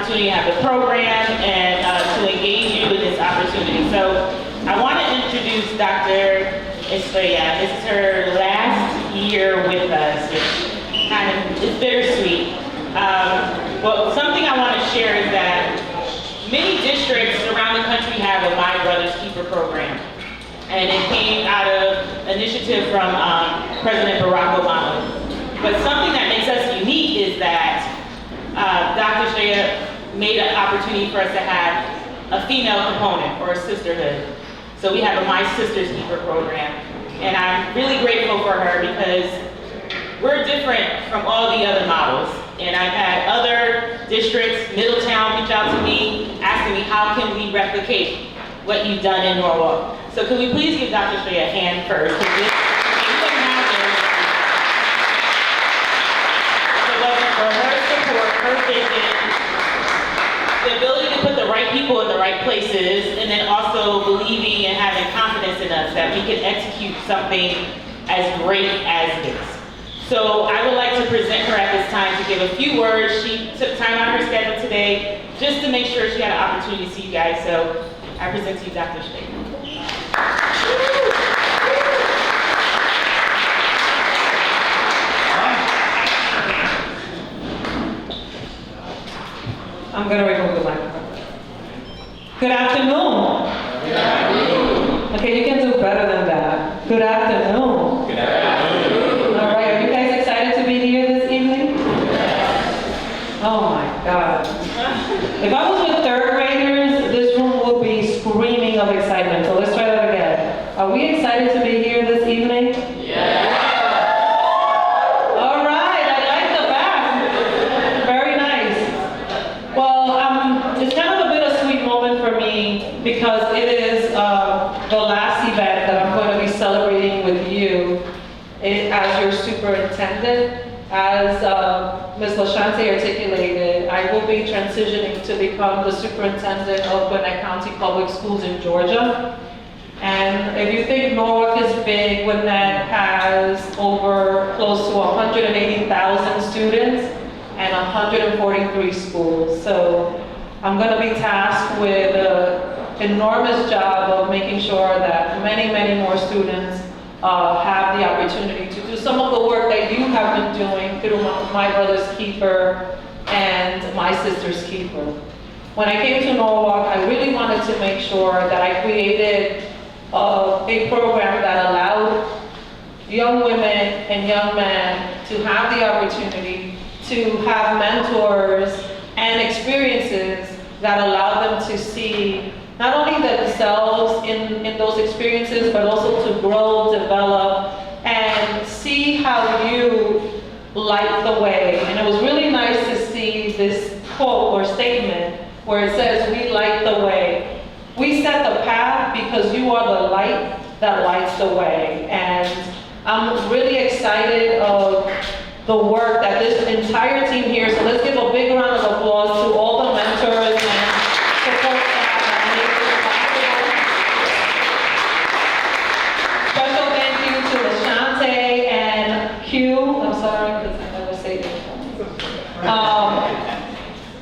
opportunity to have the program and to engage you in this opportunity. So I want to introduce Dr. Estrella. This is her last year with us, which kind of is bittersweet. But something I want to share is that many districts around the country have a My Brother's Keeper program. And it came out of initiative from President Barack Obama. But something that makes us unique is that Dr. Estrella made an opportunity for us to have a female component or a sisterhood. So we have a My Sister's Keeper program. And I'm really grateful for her because we're different from all the other models. And I've had other districts, Middletown, reach out to me, asking me how can we replicate what you've done in Norwalk. So could we please give Dr. Estrella a hand first? If you can imagine, if it wasn't for her support, her vision, the ability to put the right people in the right places, and then also believing and having confidence in us that we can execute something as great as this. So I would like to present her at this time to give a few words. She took time out of her schedule today just to make sure she had an opportunity to see you guys. So I present to you Dr. Estrella. I'm going to remove the microphone. Good afternoon. Good afternoon. Okay, you can do better than that. Good afternoon. Good afternoon. All right, are you guys excited to be here this evening? Oh my God. If I was with third graders, this room would be screaming of excitement. So let's try that again. Are we excited to be here this evening? Yeah. All right, I like the back. Very nice. Well, it's kind of a bittersweet moment for me because it is the last event that I'm going to be celebrating with you as your superintendent. As Ms. LaShante articulated, I will be transitioning to become the superintendent of Gwinnett County Public Schools in Georgia. And if you think Norwalk is big, Gwinnett has over close to 180,000 students and 143 schools. So I'm going to be tasked with an enormous job of making sure that many, many more students have the opportunity to do some of the work that you have been doing through My Brother's Keeper and My Sister's Keeper. When I came to Norwalk, I really wanted to make sure that I created a program that allowed young women and young men to have the opportunity to have mentors and experiences that allow them to see not only themselves in those experiences, but also to grow, develop, and see how you light the way. And it was really nice to see this quote or statement where it says, "We light the way." We set the path because you are the light that lights the way. And I'm really excited of the work that this entire team here, so let's give a big round of applause to all the mentors and support staff that make this possible. Special thank you to LaShante and Q. I'm sorry, because I never say their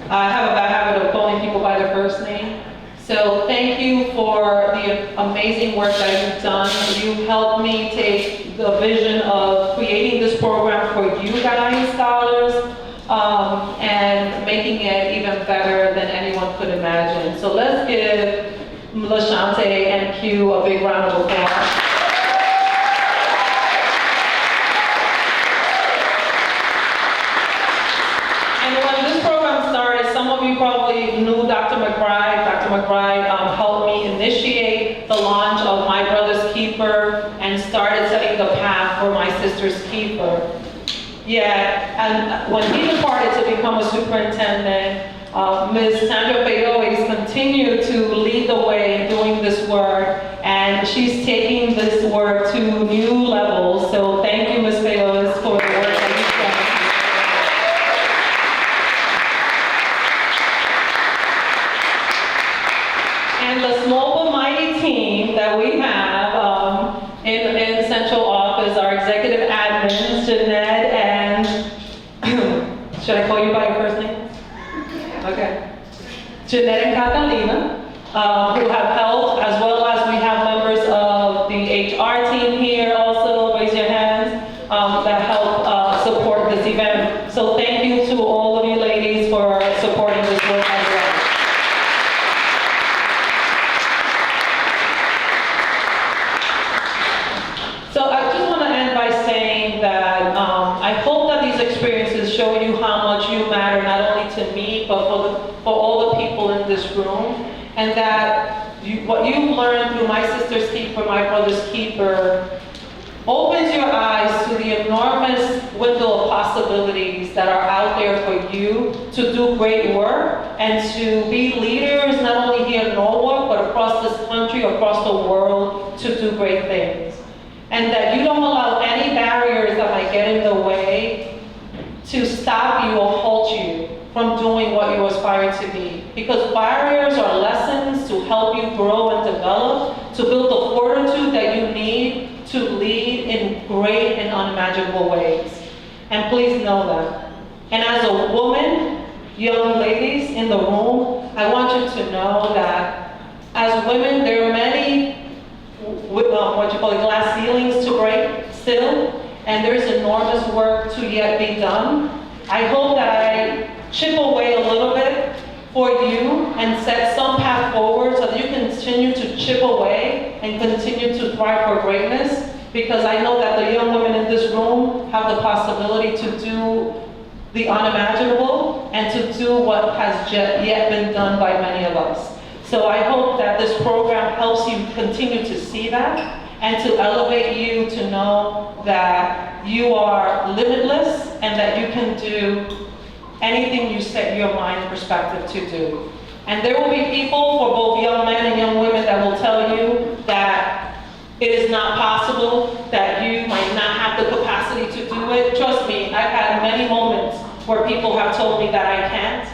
I have a bad habit of calling people by their first name. So thank you for the amazing work that you've done. You helped me take the vision of creating this program for you guys, scholars, and making it even better than anyone could imagine. So let's give LaShante and Q a big round of applause. And when this program started, some of you probably knew Dr. McBride. Dr. McBride helped me initiate the launch of My Brother's Keeper and started setting the path for My Sister's Keeper. Yeah, and when he departed to become a superintendent, Ms. Sandra Peyoes continued to lead the way in doing this work, and she's taking this work to new levels. So thank you, Ms. Peyoes, for the work that you've done. And the small but mighty team that we have in central office, our executive admins, Jeanette and, should I call you by your first name? Okay. Jeanette and Catalina, who have helped, as well as we have members of the HR team here also, raise your hands, that help support this event. So thank you to all of you ladies for supporting this work as well. So I just want to end by saying that I hope that these experiences show you how much you matter, not only to me, but for all the people in this room, and that what you've learned through My Sister's Keeper, My Brother's Keeper, opens your eyes to the enormous window of possibilities that are out there for you to do great work and to be leaders, not only here in Norwalk, but across this country, across the world, to do great things. And that you don't allow any barriers that might get in the way to stop you or halt you from doing what you aspire to be. Because barriers are lessons to help you grow and develop, to build the fortitude that you need to lead in great and unimaginable ways. And please know that. And as a woman, young ladies in the room, I want you to know that as women, there are many glass ceilings to break still, and there is enormous work to yet be done. I hope that I chip away a little bit for you and set some path forward so that you continue to chip away and continue to thrive for greatness, because I know that the young women in this room have the possibility to do the unimaginable and to do what has yet been done by many of us. So I hope that this program helps you continue to see that and to elevate you to know that you are limitless and that you can do anything you set your mind and perspective to do. And there will be people, for both young men and young women, that will tell you that it is not possible, that you might not have the capacity to do it. Trust me, I've had many moments where people have told me that I can't.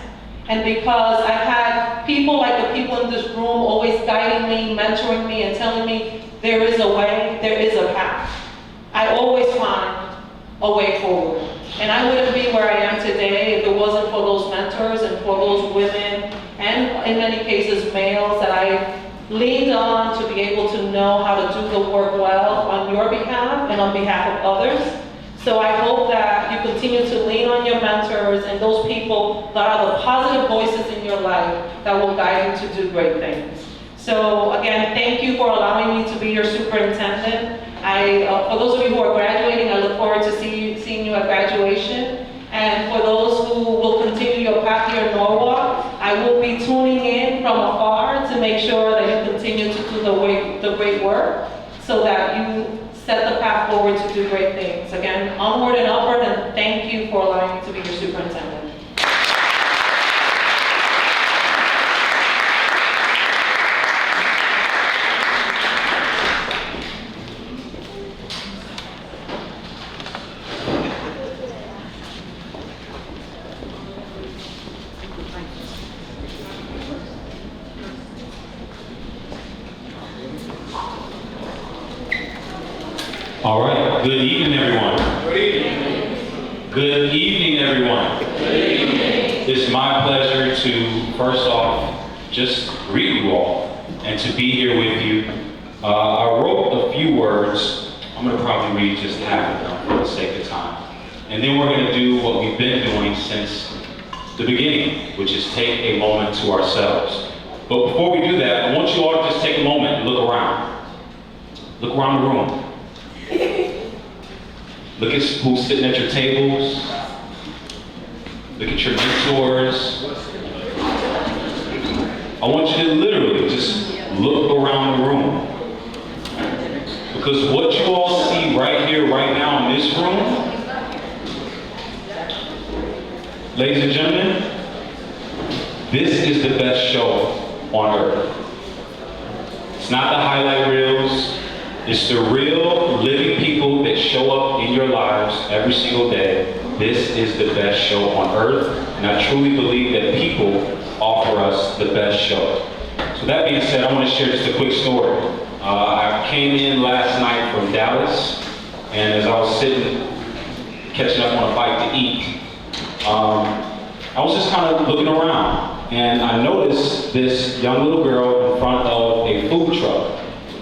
And because I've had people like the people in this room always guiding me, mentoring me, and telling me there is a way, there is a path, I always find a way forward. And I wouldn't be where I am today if it wasn't for those mentors and for those women, and in many cases males, that I leaned on to be able to know how to do the work well on your behalf and on behalf of others. So I hope that you continue to lean on your mentors and those people that are the positive voices in your life that will guide you to do great things. So again, thank you for allowing me to be your superintendent. For those of you who are graduating, I look forward to seeing you at graduation. And for those who will continue your path here in Norwalk, I will be tuning in from afar to make sure that you continue to do the great work so that you set the path forward to do great things. Again, onward and upward, and thank you for allowing me to be your superintendent. All right, good evening, everyone. Good evening. Good evening, everyone. Good evening. It's my pleasure to, first off, just greet you all and to be here with you. I wrote a few words. I'm going to probably read just half of them for the sake of time. And then we're going to do what we've been doing since the beginning, which is take a moment to ourselves. But before we do that, I want you all to just take a moment and look around. Look around the room. Look at who's sitting at your tables. Look at your mentors. I want you to literally just look around the room. Because what you all see right here, right now in this room, ladies and gentlemen, this is the best show on earth. It's not the highlight reels. It's the real living people that show up in your lives every single day. This is the best show on earth, and I truly believe that people offer us the best show. So that being said, I want to share just a quick story. I came in last night from Dallas, and as I was sitting, catching up on a bite to eat, I was just kind of looking around. and I noticed this young little girl in front of a food truck.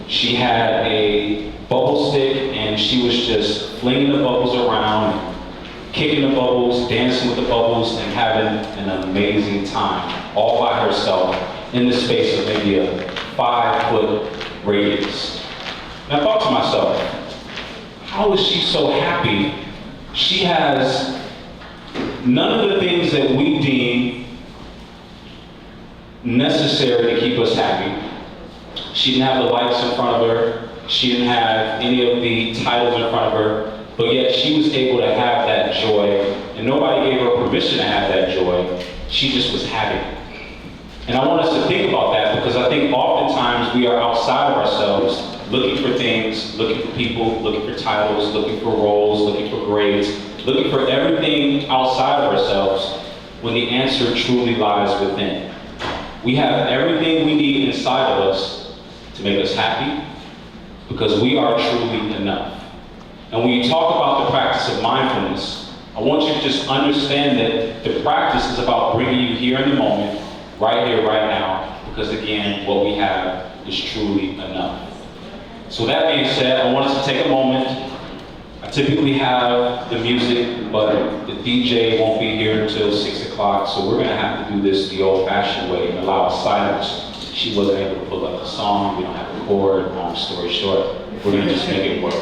She had a bubble stick, and she was just flinging the bubbles around, kicking the bubbles, dancing with the bubbles, and having an amazing time, all by herself, in the space of maybe a 5-foot radius. And I thought to myself, how is she so happy? She has none of the things that we deem necessary to keep us happy. She didn't have the lights in front of her. She didn't have any of the titles in front of her, but yet she was able to have that joy, and nobody gave her permission to have that joy. She just was having it. And I want us to think about that, because I think oftentimes we are outside of ourselves, looking for things, looking for people, looking for titles, looking for roles, looking for grades, looking for everything outside of ourselves, when the answer truly lies within. We have everything we need inside of us to make us happy, because we are truly enough. And when you talk about the practice of mindfulness, I want you to just understand that the practice is about bringing you here in the moment, right here, right now, because again, what we have is truly enough. So that being said, I want us to take a moment. I typically have the music, but the DJ won't be here until 6 o'clock, so we're gonna have to do this the old-fashioned way and allow silence. She wasn't able to pull up the song, we don't have a chord, long story short, we're gonna just make it work.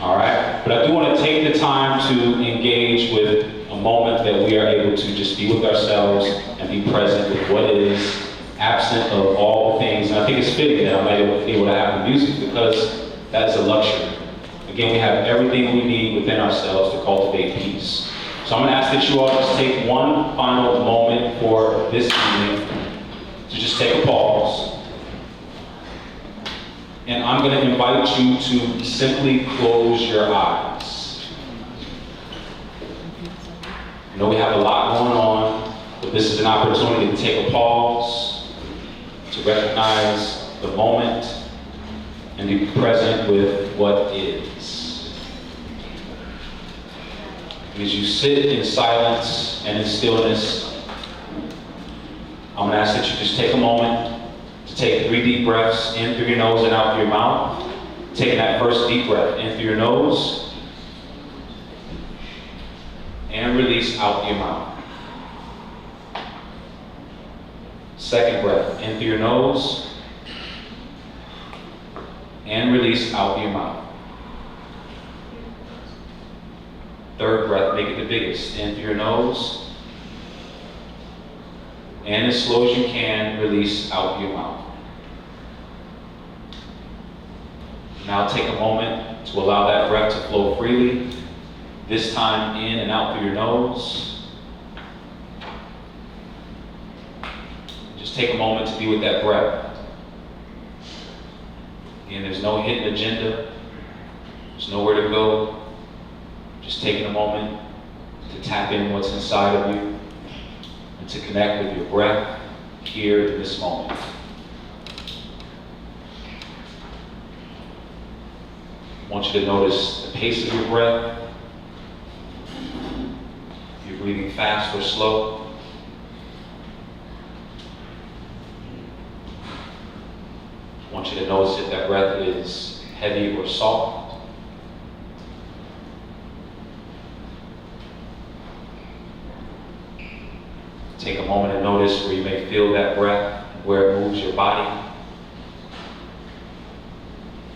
All right? But I do want to take the time to engage with a moment that we are able to just be with ourselves and be present with what is absent of all the things. And I think it's fitting that I'm able to have the music, because that is a luxury. Again, we have everything we need within ourselves to cultivate peace. So I'm going to ask that you all just take one final moment for this evening to just take a pause. And I'm going to invite you to simply close your eyes. I know we have a lot going on, but this is an opportunity to take a pause, to recognize the moment, and be present with what is. And as you sit in silence and in stillness, I'm going to ask that you just take a moment to take 3 deep breaths in through your nose and out through your mouth. Taking that first deep breath in through your nose and release out through your mouth. Second breath in through your nose and release out through your mouth. Third breath, make it the biggest. In through your nose and as slow as you can, release out through your mouth. Now take a moment to allow that breath to flow freely, this time in and out through your nose. Just take a moment to be with that breath. Again, there's no hidden agenda. There's nowhere to go. Just taking a moment to tap in what's inside of you and to connect with your breath here in this moment. I want you to notice the pace of your breath. If you're breathing fast or slow. I want you to notice if that breath is heavy or soft. Take a moment and notice where you may feel that breath, where it moves your body.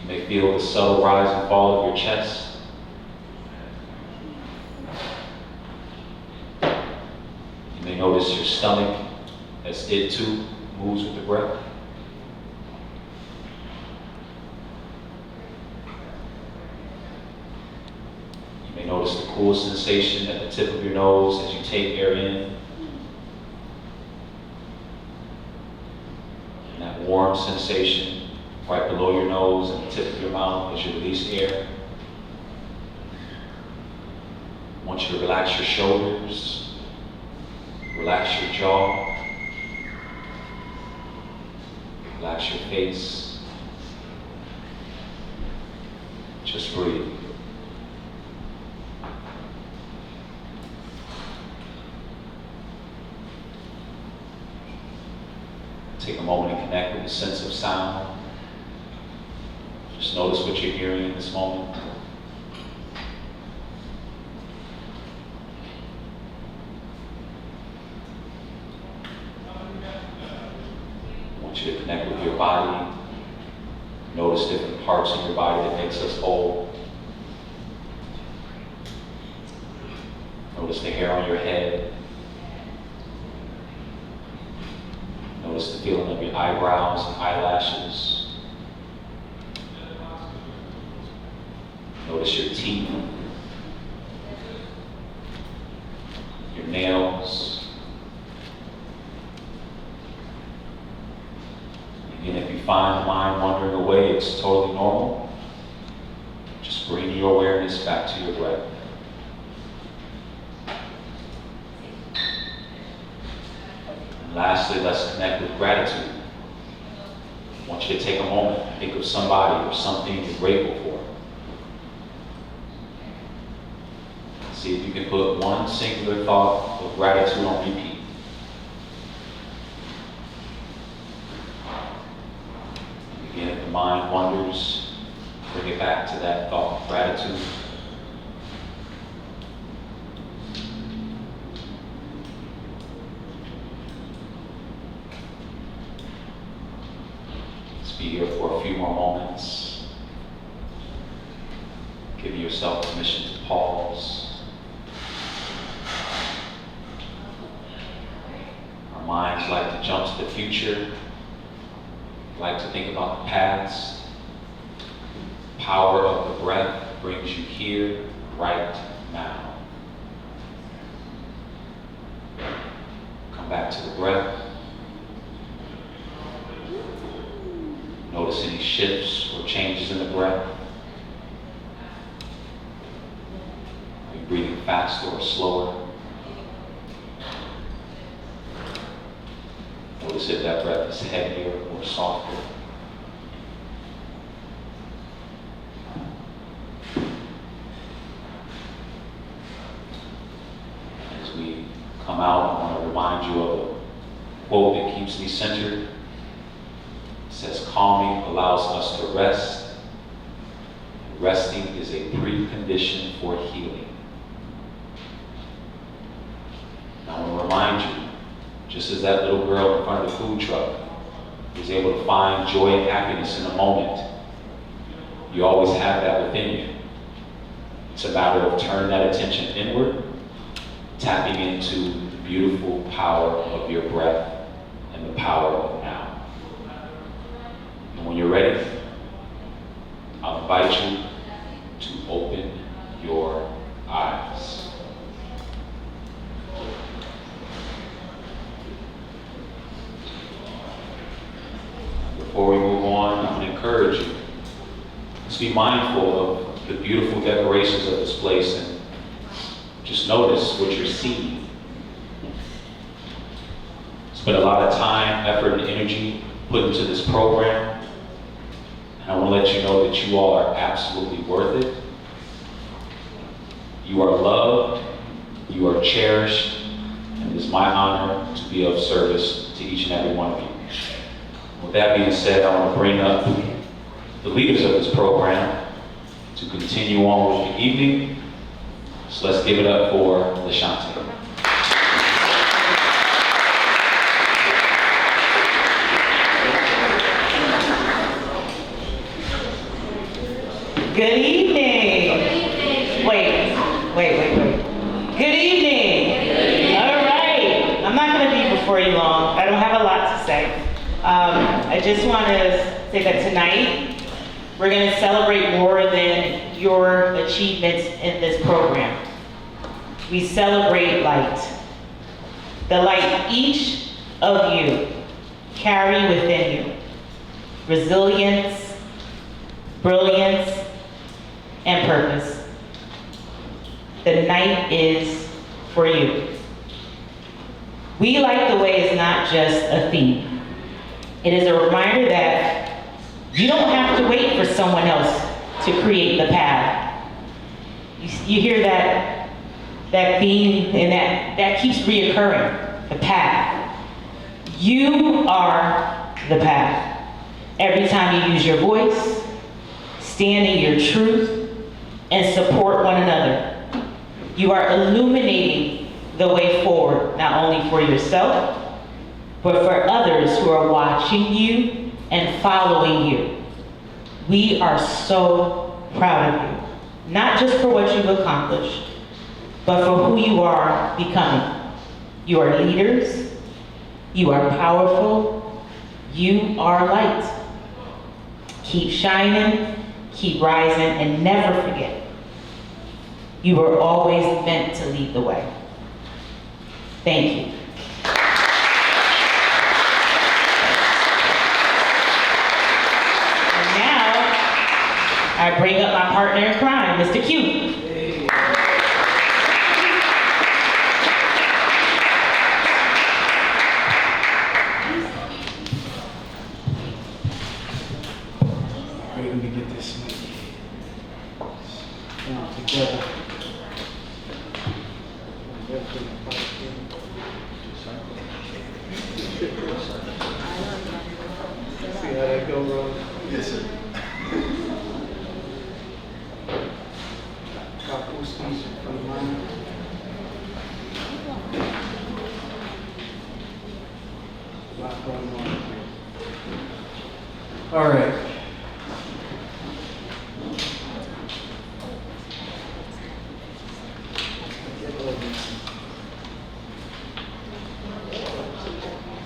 You may feel the subtle rise and fall of your chest. You may notice your stomach as it too moves with the breath. You may notice the cool sensation at the tip of your nose as you take air in. And that warm sensation right below your nose and the tip of your mouth as you release air. I want you to relax your shoulders, relax your jaw, relax your face. Just breathe. with the sense of sound. Just notice what you're hearing in this moment. I want you to connect with your body. Notice different parts in your body that makes us whole. Notice the hair on your head. Notice the feeling of your eyebrows and eyelashes. Notice your teeth, your nails. Again, if you find the mind wandering away, it's totally normal. Just bring your awareness back to your breath. And lastly, let's connect with gratitude. I want you to take a moment and think of somebody or something you're grateful for. See if you can put one singular thought of gratitude on repeat. Again, if the mind wanders, bring it back to that thought of gratitude. Let's be here for a few more moments. Give yourself permission to pause. Our minds like to jump to the future, like to think about the past. The power of the breath brings you here, right now. Come back to the breath. Notice any shifts or changes in the breath. Are you breathing faster or slower? Notice if that breath is heavier or softer. As we come out, I want to remind you of a quote that keeps me centered. It says, calming allows us to rest. Resting is a precondition for healing. Now, I want to remind you, just as that little girl in front of the food truck was able to find joy and happiness in a moment, you always have that within you. It's a matter of turning that attention inward, tapping into the beautiful power of your breath and the power of now. And when you're ready, I'll invite you to open your eyes. Before we move on, I'm going to encourage you to be mindful of the beautiful decorations of this place and just notice what you're seeing. Spend a lot of time, effort, and energy put into this program. And I want to let you know that you all are absolutely worth it. You are loved, you are cherished, and it is my honor to be of service to each and every one of you. With that being said, I want to bring up the leaders of this program to continue on with the evening. So let's give it up for LaShante. Good evening. Wait. Good evening. All right. I'm not going to be before you long. I don't have a lot to say. I just want to say that tonight we're going to celebrate more than your achievements in this program. We celebrate light. The light each of you carry within you. Resilience, brilliance, and purpose. The night is for you. We like the way it's not just a theme. It is a reminder that you don't have to wait for someone else to create the path. You hear that theme, and that keeps reoccurring, the path. You are the path. Every time you use your voice, stand in your truth, and support one another, you are illuminating the way forward, not only for yourself, but for others who are watching you and following you. We are so proud of you, not just for what you've accomplished, but for who you are becoming. You are leaders, you are powerful, you are light. Keep shining, keep rising, and never forget, you were always meant to lead the way. Thank you. And now, I bring up my partner in crime, Mr. Q. Let me get this together. See how that go, bro? Yes, sir. Kapuskis from the line. A lot going on here. All right.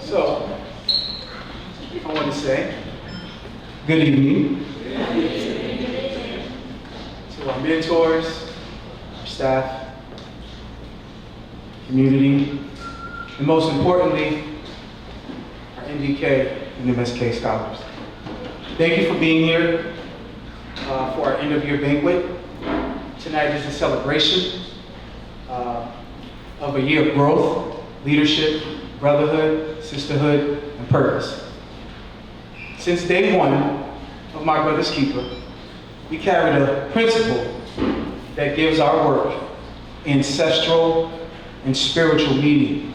So, I want to say, good evening to our mentors, our staff, community, and most importantly, our MBK and MSK scholars. Thank you for being here for our end of year banquet. Tonight is a celebration of a year of growth, leadership, brotherhood, sisterhood, and purpose. Since day one of My Brother's Keeper, we carried a principle that gives our work ancestral and spiritual meaning.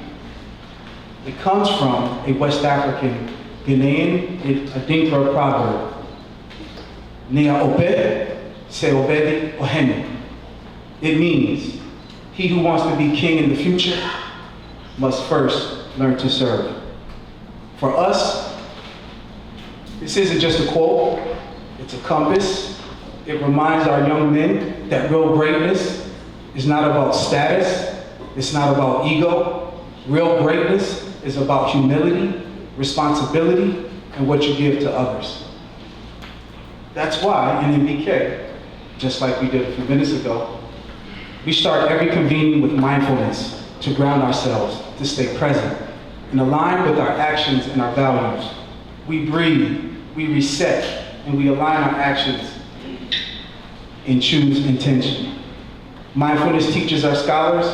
It comes from a West African Ghanaian Adinkra proverb, Nea obed, se obedi ohene. It means, he who wants to be king in the future must first learn to serve. For us, this isn't just a quote, it's a compass. It reminds our young men that real greatness is not about status, it's not about ego. Real greatness is about humility, responsibility, and what you give to others. That's why in MBK, just like we did a few minutes ago, we start every convening with mindfulness to ground ourselves, to stay present, and align with our actions and our values. We breathe, we reset, and we align our actions and choose intention. Mindfulness teaches our scholars,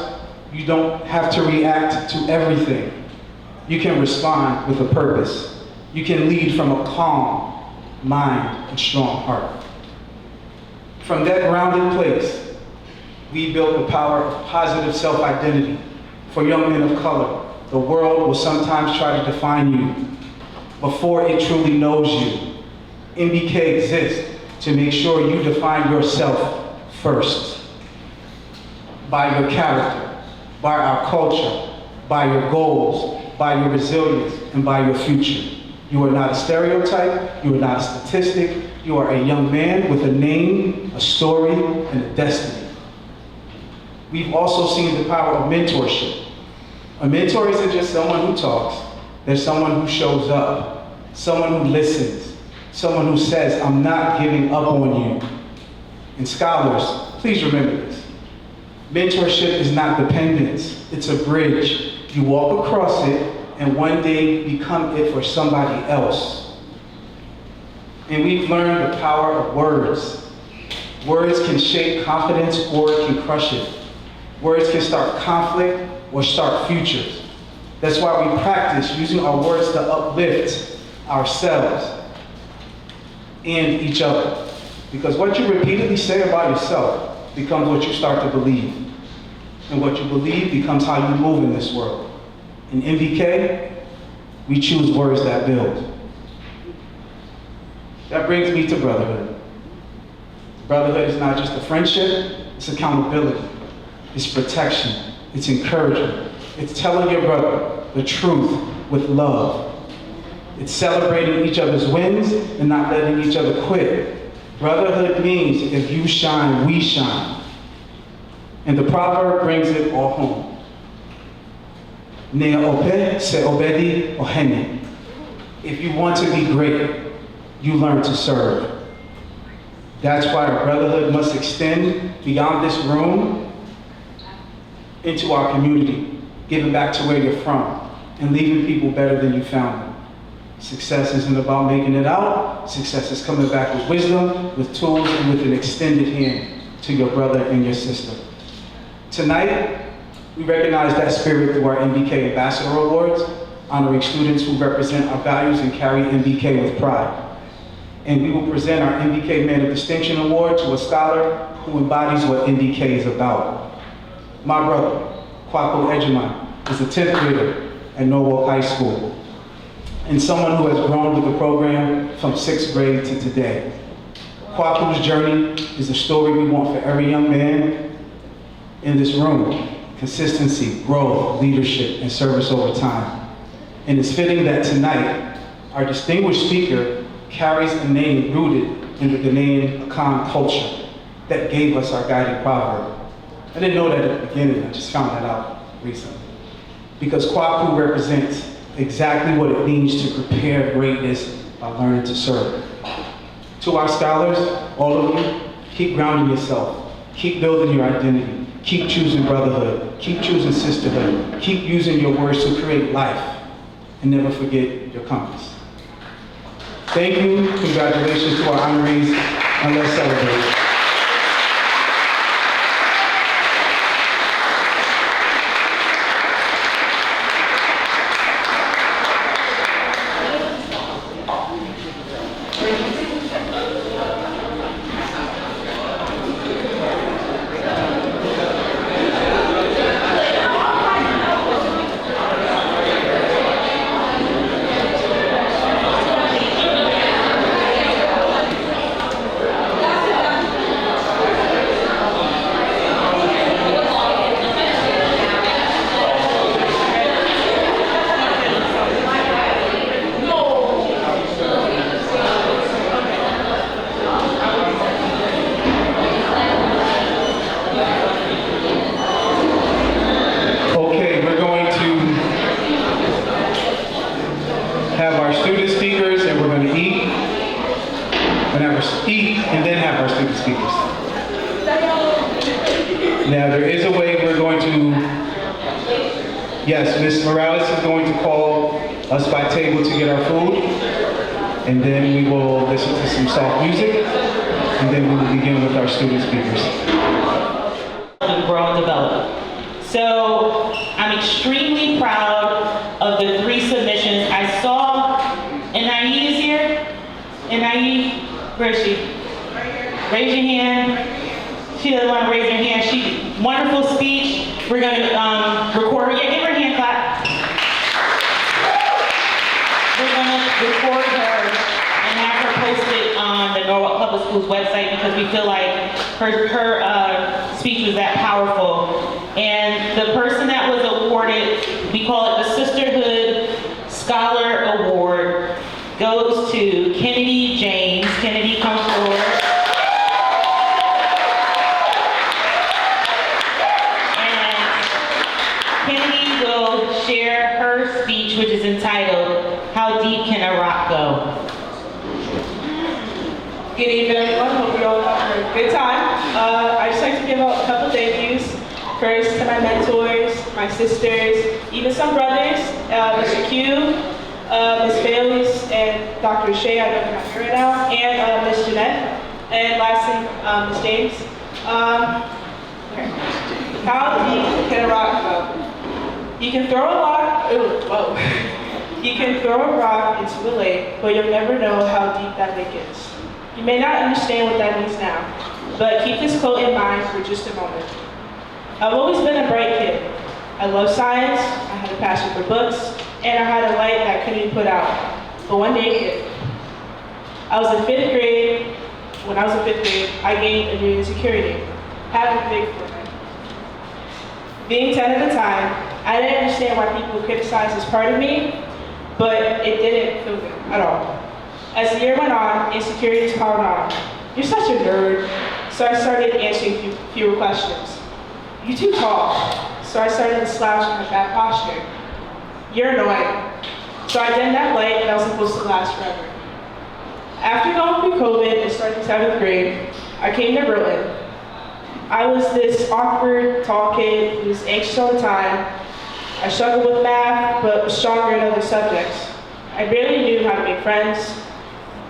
you don't have to react to everything. You can respond with a purpose. You can lead from a calm mind and strong heart. From that grounded place, we built the power of positive self-identity. For young men of color, the world will sometimes try to define you before it truly knows you. MBK exists to make sure you define yourself first. By your character, by our culture, by your goals, by your resilience, and by your future. You are not a stereotype, you are not a statistic, you are a young man with a name, a story, and a destiny. We've also seen the power of mentorship. A mentor isn't just someone who talks, there's someone who shows up, someone who listens, someone who says, I'm not giving up on you. And scholars, please remember this. Mentorship is not dependence, it's a bridge. You walk across it and one day become it for somebody else. And we've learned the power of words. Words can shape confidence or it can crush it. Words can start conflict or start futures. That's why we practice using our words to uplift ourselves and each other. Because what you repeatedly say about yourself becomes what you start to believe. And what you believe becomes how you move in this world. In MBK, we choose words that build. That brings me to brotherhood. Brotherhood is not just a friendship, it's accountability, it's protection, it's encouragement, it's telling your brother the truth with love. It's celebrating each other's wins and not letting each other quit. Brotherhood means if you shine, we shine. And the proverb brings it all home. Ne ope se obedi ohene. If you want to be great, you learn to serve. That's why our brotherhood must extend beyond this room into our community, giving back to where you're from, and leaving people better than you found them. Success isn't about making it out. Success is coming back with wisdom, with tools, and with an extended hand to your brother and your sister. Tonight, we recognize that spirit through our MBK Ambassador Awards, honoring students who represent our values and carry MBK with pride. And we will present our MBK Man of Distinction Award to a scholar who embodies what MBK is about. My brother, Kwaku Ejiman, is a 10th grader at Norwalk High School, and someone who has grown with the program from 6th grade to today. Kwaku's journey is a story we want for every young man in this room. Consistency, growth, leadership, and service over time. And it's fitting that tonight, our distinguished speaker carries a name rooted in the Ghanaian Akan culture that gave us our guiding proverb. I didn't know that at the beginning, I just found that out recently. Because Kwaku represents exactly what it means to prepare greatness by learning to serve. To our scholars, all of you, keep grounding yourself, keep building your identity, keep choosing brotherhood, keep choosing sisterhood, keep using your words to create life, and never forget your compass. Thank you, congratulations to our honorees, and let's celebrate. Now, there is a way we're going to, yes, Ms. Morales is going to call us by table to get our food, and then we will listen to some soft music, and then we will begin with our student speakers. Grow and develop. So I'm extremely proud of the 3 submissions. I saw, Anai is here? Anai, where is she? Raise your hand. She doesn't want to raise her hand. She, wonderful speech. We're going to record her. Yeah, give her a hand clap. We're going to record her and have her posted on the Norwalk Public Schools website because we feel like her speech was that powerful. And the person that was awarded, we call it the Sisterhood Scholar Award, goes to Kennedy James. Kennedy, come forward. Share her speech, which is entitled, How Deep Can a Rock Go? Good evening, everyone. Hope you all have a good time. I'd just like to give out a couple thank yous. First to my mentors, my sisters, even some brothers, Mr. Q, Ms. Bailey's, and Dr. Shea, I know they're not here right now, and Ms. Jeanette, and lastly, Ms. James. How deep can a rock go? You can throw a rock, You can throw a rock into a lake, but you'll never know how deep that lake is. You may not understand what that means now, but keep this quote in mind for just a moment. I've always been a bright kid. I love science, I had a passion for books, and I had a light that I couldn't be put out. But one day it hit. I was in 5th grade. When I was in 5th grade, I gained a new insecurity, having a big forehead. Being 10 at the time, I didn't understand why people criticized this part of me, but it didn't feel good at all. As the year went on, insecurities piled on. You're such a nerd. So I started answering fewer questions. You're too tall. So I started to slouch in my bad posture. You're annoying. So I dimmed that light that was supposed to last forever. After going through COVID and starting 7th grade, I came to Berlin. I was this awkward, tall kid who was anxious all the time. I struggled with math, but was stronger in other subjects. I barely knew how to make friends,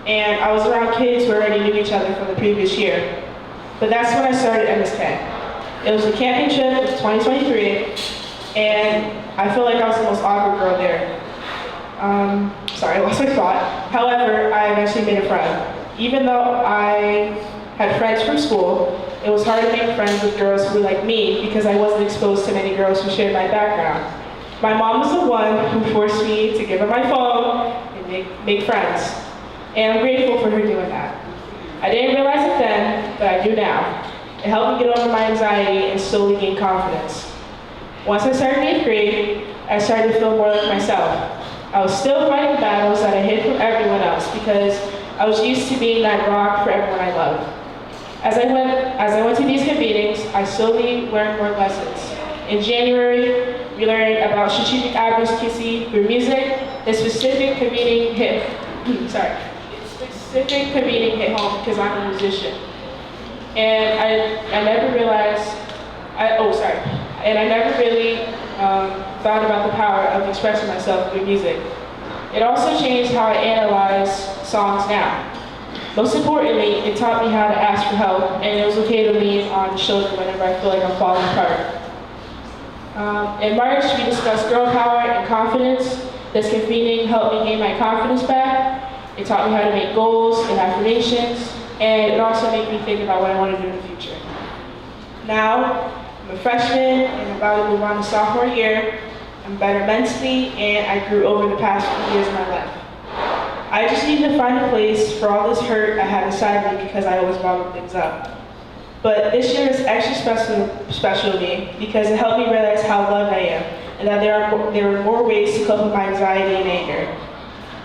and I was around kids who already knew each other from the previous year. But that's when I started MSK. It was a camping trip of 2023, and I feel like I was the most awkward girl there. Sorry, I lost my thought. However, I eventually made a friend. Even though I had friends from school, it was hard to make friends with girls who were like me because I wasn't exposed to many girls who shared my background. My mom was the one who forced me to give her my phone and make friends. And I'm grateful for her doing that. I didn't realize it then, but I do now. It helped me get over my anxiety and slowly gain confidence. Once I started 8th grade, I started to feel more like myself. I was still fighting battles that I hid from everyone else because I was used to being that rock for everyone I loved. As I went to these meetings, I slowly learned more lessons. In January, we learned about strategic advocacy through music. The specific convening hit home because I'm a musician. And I never realized, and I never really thought about the power of expressing myself through music. It also changed how I analyze songs now. Most importantly, it taught me how to ask for help, and it was okay to lean on the shoulder whenever I feel like I'm falling apart. In March, we discussed girl power and confidence. This convening helped me gain my confidence back. It taught me how to make goals and affirmations, and it also made me think about what I want to do in the future. Now, I'm a freshman and about to move on to sophomore year. I'm better mentally, and I grew over the past few years of my life. I just need to find a place for all this hurt I had inside me because I always bottled things up. But this year is extra special to me because it helped me realize how loved I am and that there are more ways to cope with my anxiety and anger.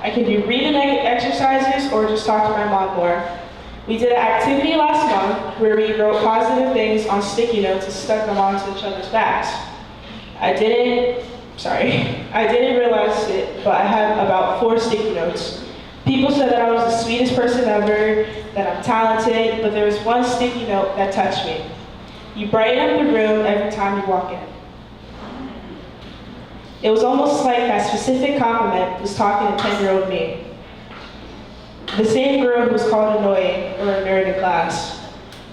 I can do breathing exercises or just talk to my mom more. We did an activity last month where we wrote positive things on sticky notes and stuck them onto each other's backs. I didn't realize it, but I had about 4 sticky notes. People said that I was the sweetest person ever, that I'm talented, but there was one sticky note that touched me. You brighten up the room every time you walk in. It was almost like that specific compliment was talking to 10-year-old me. The same girl who was called annoying or a nerd in class.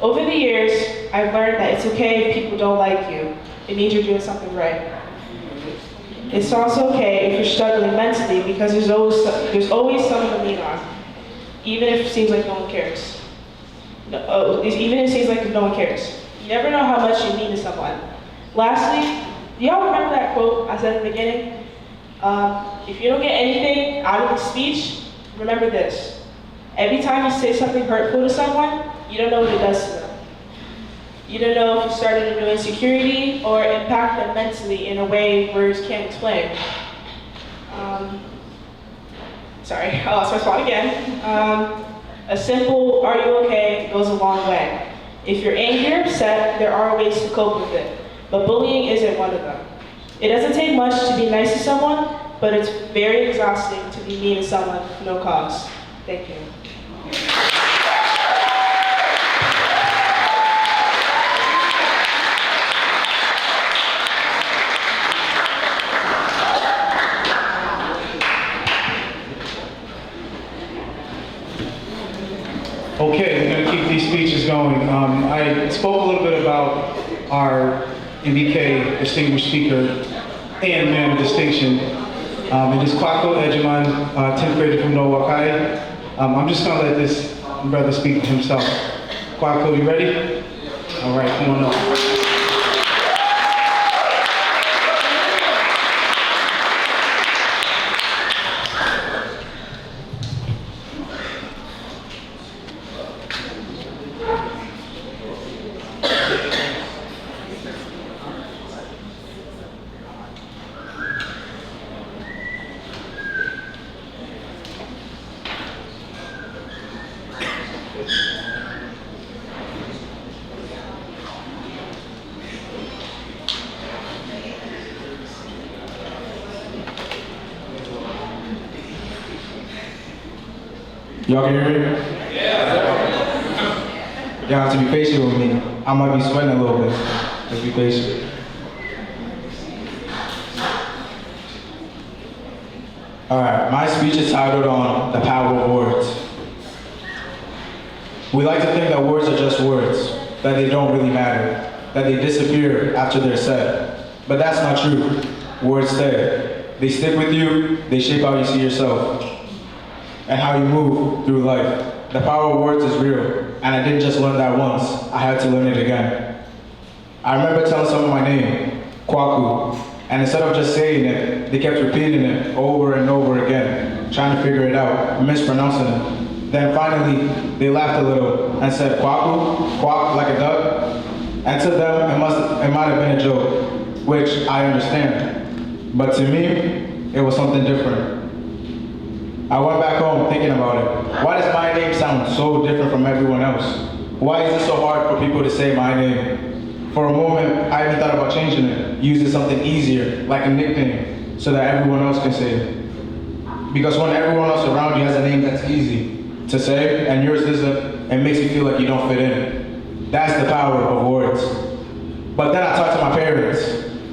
Over the years, I've learned that it's okay if people don't like you. It means you're doing something right. It's also okay if you're struggling mentally because there's always someone to lean on, even if it seems like no one cares. Even if it seems like no one cares. You never know how much you mean to someone. Lastly, do y'all remember that quote I said in the beginning? If you don't get anything out of the speech, remember this. Every time you say something hurtful to someone, you don't know what it does to them. You don't know if you started a new insecurity or impact them mentally in a way words can't explain. I lost my spot again. A simple, are you okay, goes a long way. If you're angry or upset, there are ways to cope with it, but bullying isn't one of them. It doesn't take much to be nice to someone, but it's very exhausting to be mean to someone for no cause. Thank you. Okay, we're going to keep these speeches going. I spoke a little bit about our MBK distinguished speaker and man of distinction. It is Kwako Ejiman, 10th grader from Norwalk High. I'm just going to let this brother speak for himself. Kwako, you ready? All right, come on up. Y'all can hear me? Y'all have to be patient with me. I might be sweating a little bit. Let's be patient. All right, my speech is titled on the power of words. We like to think that words are just words, that they don't really matter, that they disappear after they're said. But that's not true. Words stay. They stick with you, they shape how you see yourself, and how you move through life. The power of words is real, and I didn't just learn that once, I had to learn it again. I remember telling someone my name, Kwaku, and instead of just saying it, they kept repeating it over and over again, trying to figure it out, mispronouncing it. Then finally, they laughed a little and said, Kwaku, quack like a duck. And to them, it might have been a joke, which I understand. But to me, it was something different. I went back home thinking about it. Why does my name sound so different from everyone else? Why is it so hard for people to say my name? For a moment, I even thought about changing it, using something easier, like a nickname, so that everyone else can say it. Because when everyone else around you has a name that's easy to say, and yours isn't, it makes you feel like you don't fit in. That's the power of words. But then I talked to my parents,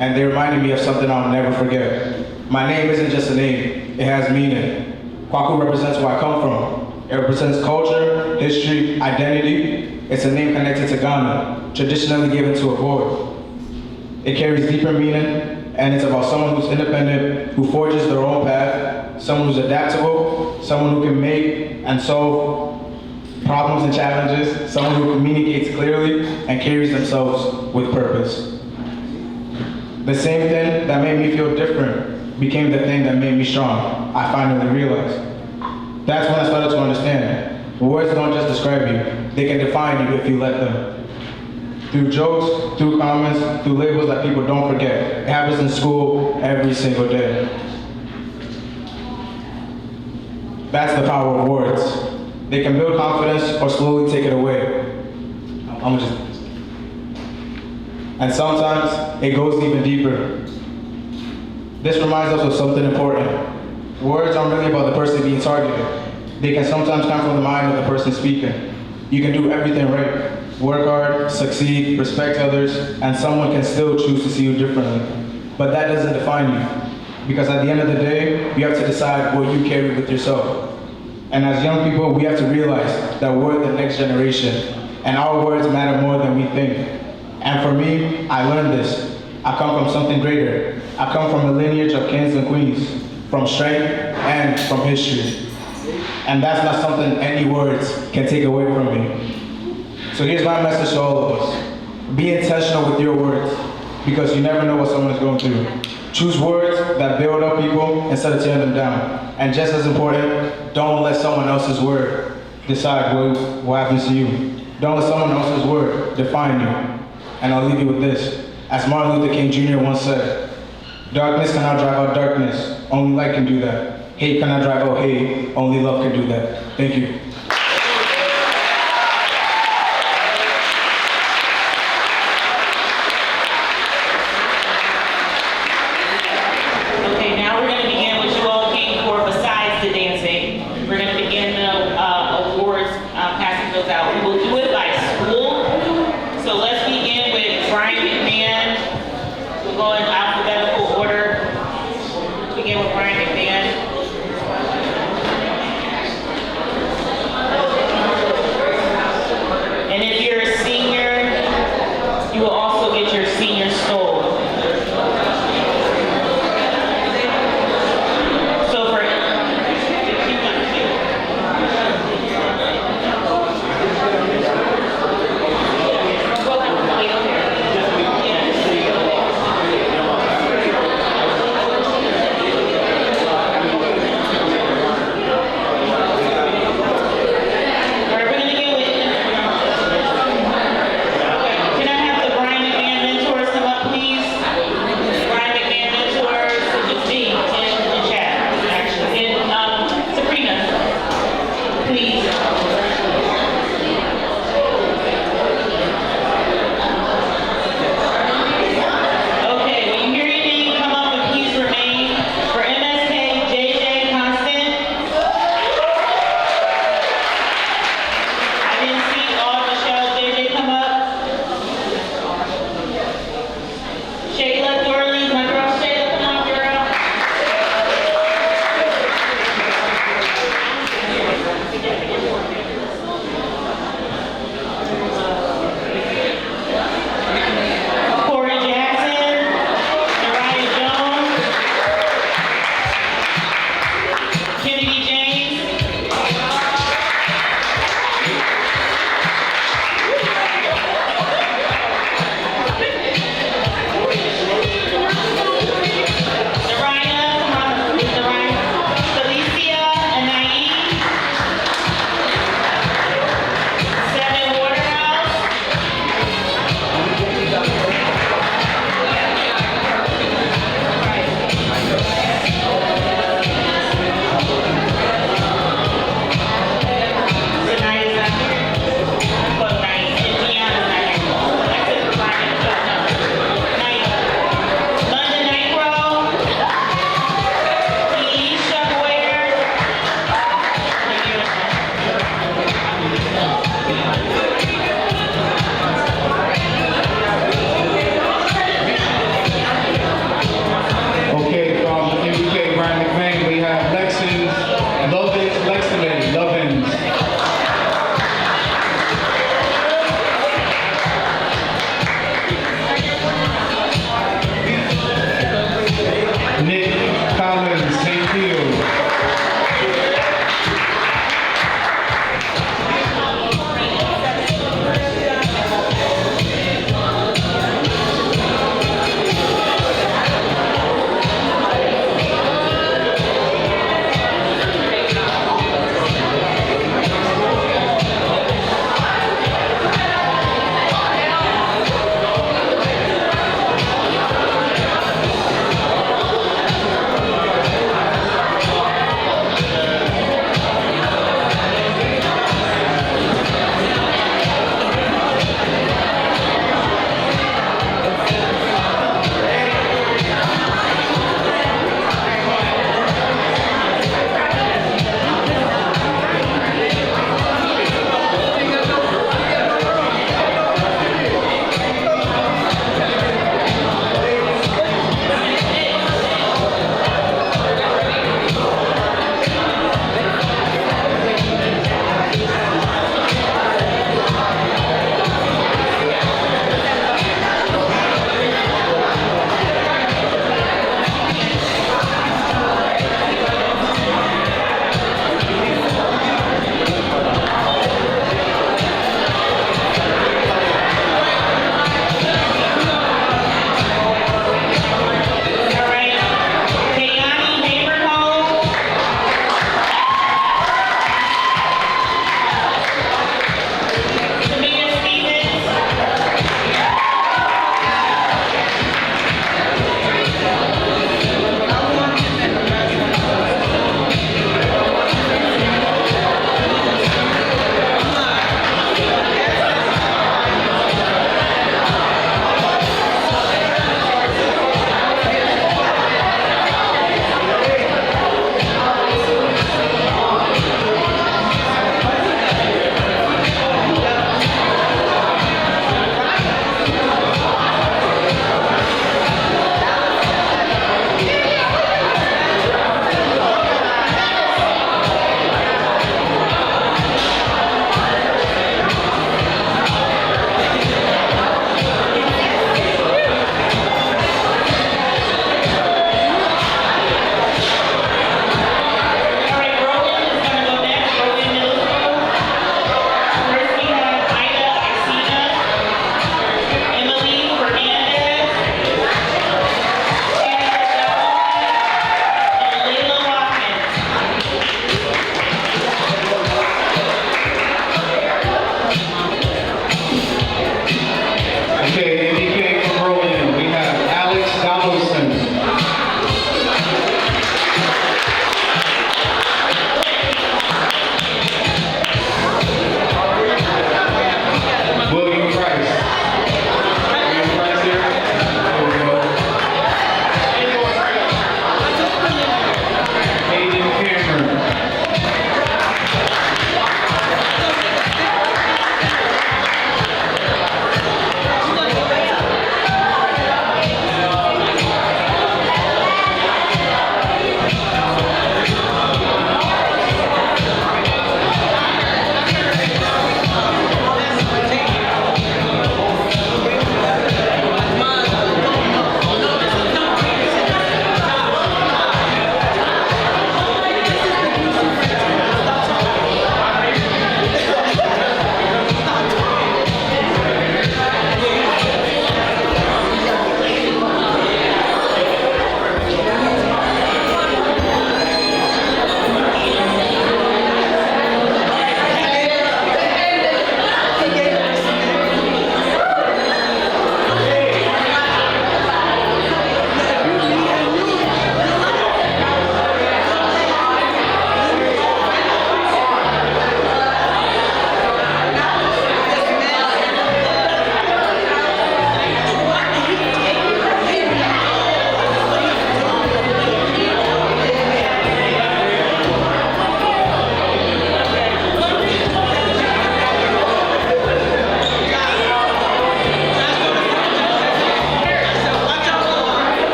and they reminded me of something I'll never forget. My name isn't just a name, it has meaning. Kwaku represents where I come from. It represents culture, history, identity. It's a name connected to Ghana, traditionally given to a boy. It carries deeper meaning, and it's about someone who's independent, who forges their own path, someone who's adaptable, someone who can make and solve problems and challenges, someone who communicates clearly and carries themselves with purpose. The same thing that made me feel different became the thing that made me strong, I finally realized. That's when I started to understand. Words don't just describe you, they can define you if you let them. Through jokes, through comments, through labels that people don't forget. It happens in school every single day. That's the power of words. They can build confidence or slowly take it away. And sometimes it goes even deeper. This reminds us of something important. Words aren't really about the person being targeted. They can sometimes come from the mind of the person speaking. You can do everything right. Work hard, succeed, respect others, and someone can still choose to see you differently. But that doesn't define you. Because at the end of the day, you have to decide what you carry with yourself. And as young people, we have to realize that we're the next generation, and our words matter more than we think. And for me, I learned this. I come from something greater. I come from a lineage of kings and queens, from strength and from history. And that's not something any words can take away from me. So here's my message to all of us. Be intentional with your words, because you never know what someone is going through. Choose words that build up people instead of tearing them down. And just as important, don't let someone else's word decide what happens to you. Don't let someone else's word define you. And I'll leave you with this. As Martin Luther King Jr. once said, darkness cannot drive out darkness, only light can do that. Hate cannot drive out hate, only love can do that. Thank you. Okay, now we're going to begin what you all came for besides the dancing. We're going to begin the awards, passing those out. We will do it by school. So let's begin with Brian McMahon. We'll go in alphabetical order. Begin with Brian McMahon. And if you're a senior, you will also get your senior stole. So for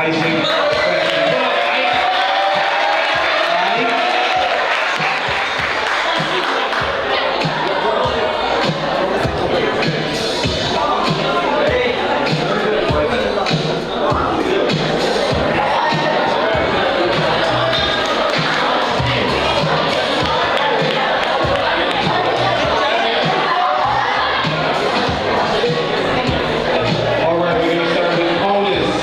Isaac. All right, we're gonna start with bonus.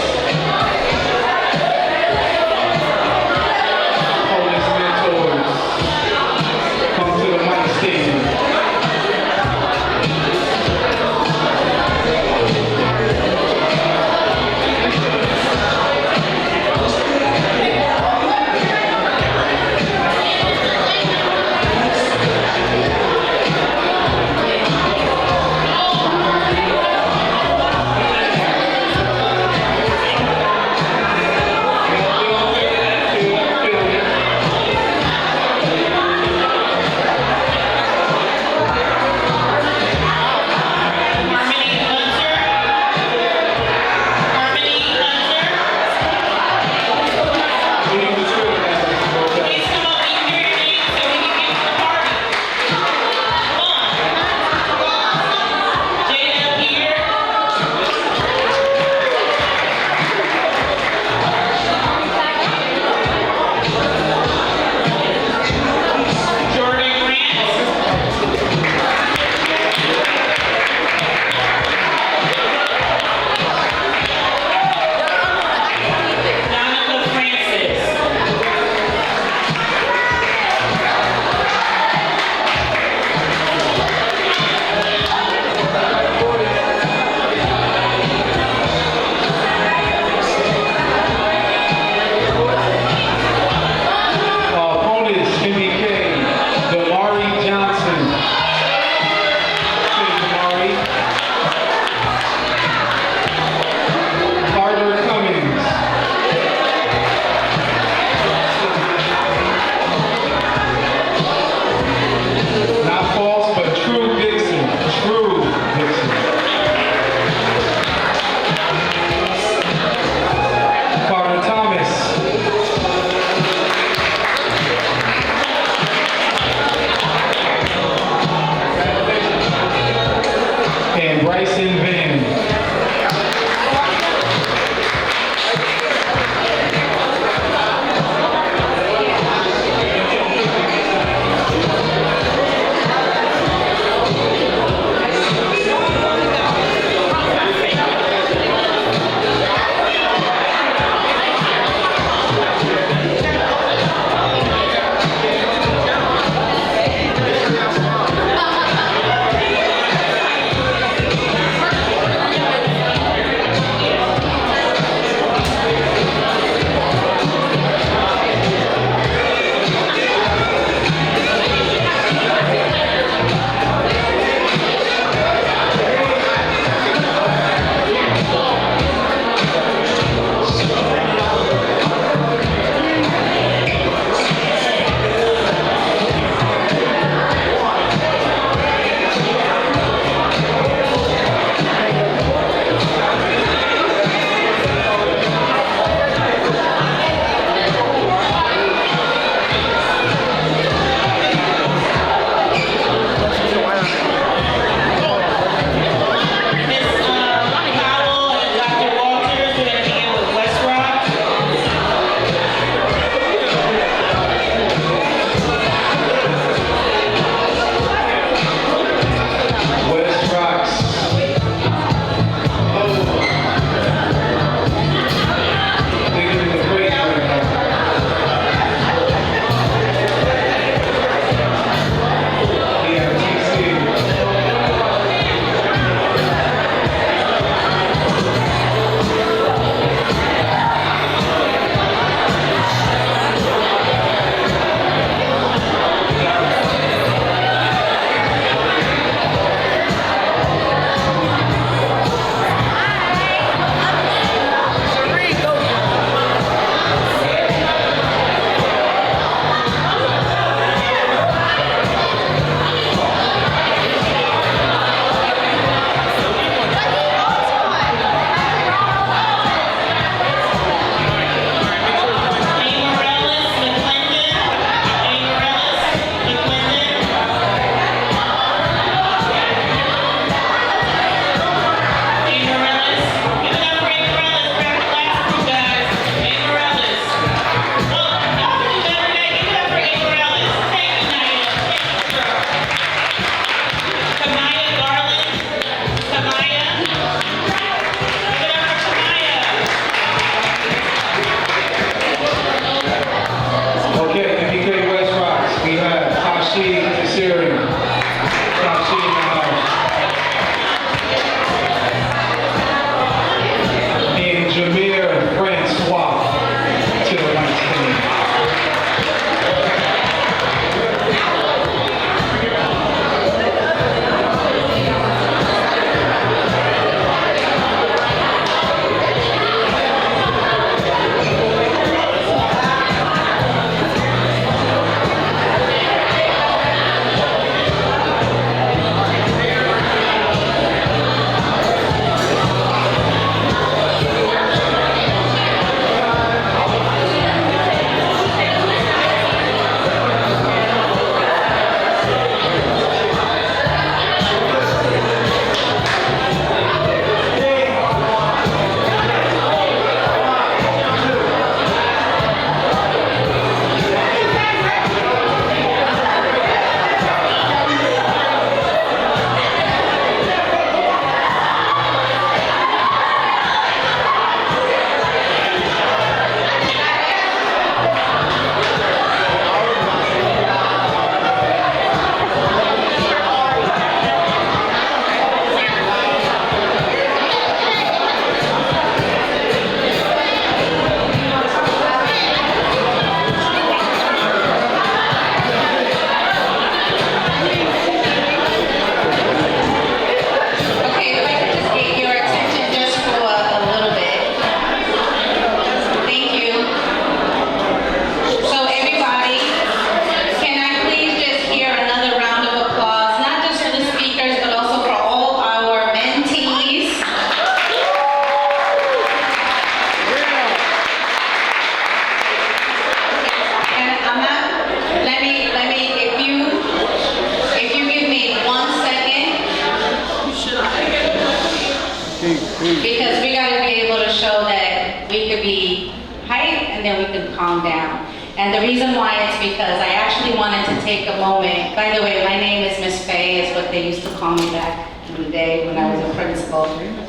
we hype and then we can calm down. And the reason why is because I actually wanted to take a moment. By the way, my name is Miss Faye, is what they used to call me back in the day when I was a principal,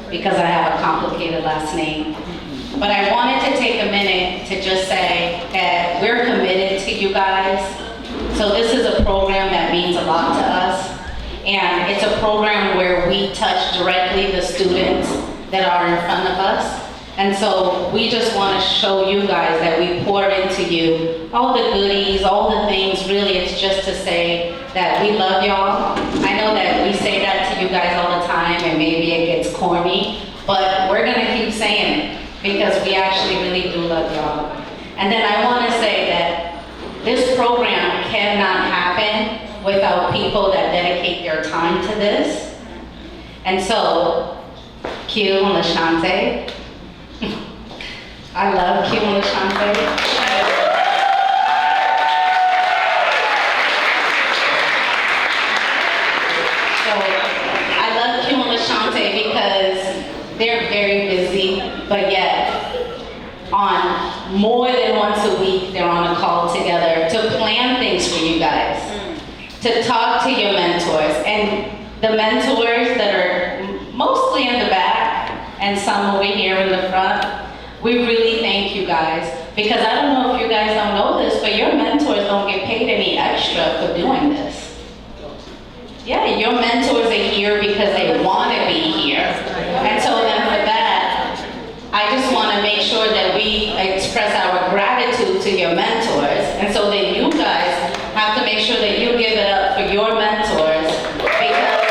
because I have a complicated last name. But I wanted to take a minute to just say that we're committed to you guys. So this is a program that means a lot to us. And it's a program where we touch directly the students that are in front of us. And so we just want to show you guys that we pour into you all the goodies, all the things. Really, it's just to say that we love y'all. I know that we say that to you guys all the time, and maybe it gets corny, but we're going to keep saying it because we actually really do love y'all. And then I want to say that this program cannot happen without people that dedicate their time to this. And so, Q and LaShante, I love Q and LaShante. So I love Q and LaShante because they're very busy, but yet on more than once a week, they're on a call together to plan things for you guys, to talk to your mentors. And the mentors that are mostly in the back and some over here in the front, we really thank you guys, because I don't know if you guys don't know this, but your mentors don't get paid any extra for doing this. Yeah, your mentors are here because they want to be here. And so then for that, I just want to make sure that we express our gratitude to your mentors. And so then you guys have to make sure that you give it up for your mentors, because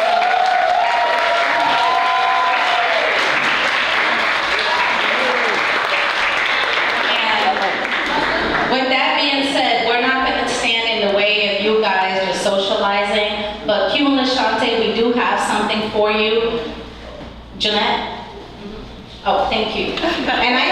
with that being said, we're not going to stand in the way of you guys just socializing, but Q and LaShante, we do have something for you. Jeanette? Oh, thank you. And I